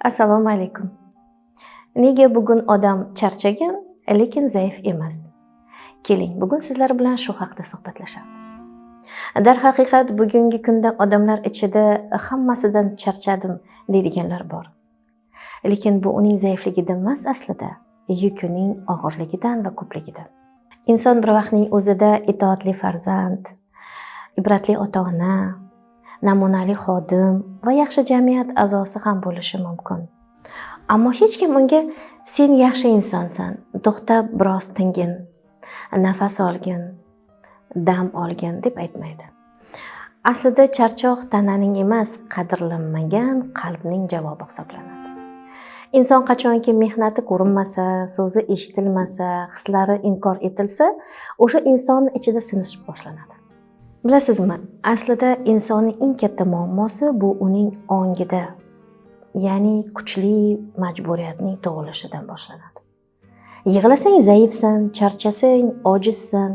Assalomu alaykum. Nega bugun odam charchagan, lekin zaif emas? Keling, bugun sizlar bilan shu haqida suhbatlashamiz. Darhaqiqat bugungi kunda odamlar ichida hammasidan charchadim deydiganlar bor. Lekin bu uning zaifligidan emas aslida, yukining og'irligidan va ko'pligidan. Inson bir vaqtning o'zida itoatli farzand, ibratli ota-ona, namunali xodim va yaxshi jamiyat a'zosi ham bo'lishi mumkin. Ammo hech kim unga sen yaxshi insonsan, to'xtab biroz tingin, nafas olgin, dam olgin deb aytmaydi. Aslida charchoq tananing emas, qadrlanmagan qalbning javobi hisoblanadi. Inson qachonki mehnati ko'rinmasa, so'zi eshitilmasa, hislari inkor etilsa, o'sha insonning ichida sinish boshlanadi. Bilasizmi, aslida insonning eng katta muammosi bu uning ongida, ya'ni kuchli majburiyatning tug'ilishidan boshlanadi. Yig'lasang zaifsan, charchasang ojizsan,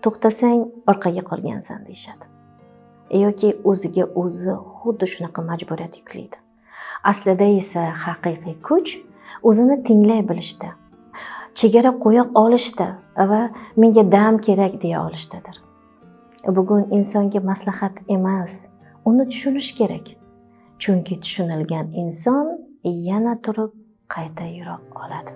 to'xtasang orqaga qolgansan deyshadi. Yoki o'ziga o'zi xuddi shunaqa majburiyat yuklaydi. Aslida esa haqiqiy kuch o'zini tinglay bilishda, chegara qo'ya olishda va menga dam kerak deya olishdadir. Bugun insonga maslahat emas, uni tushunish kerak. Chunki tushunilgan inson yana turib qayta yura oladi.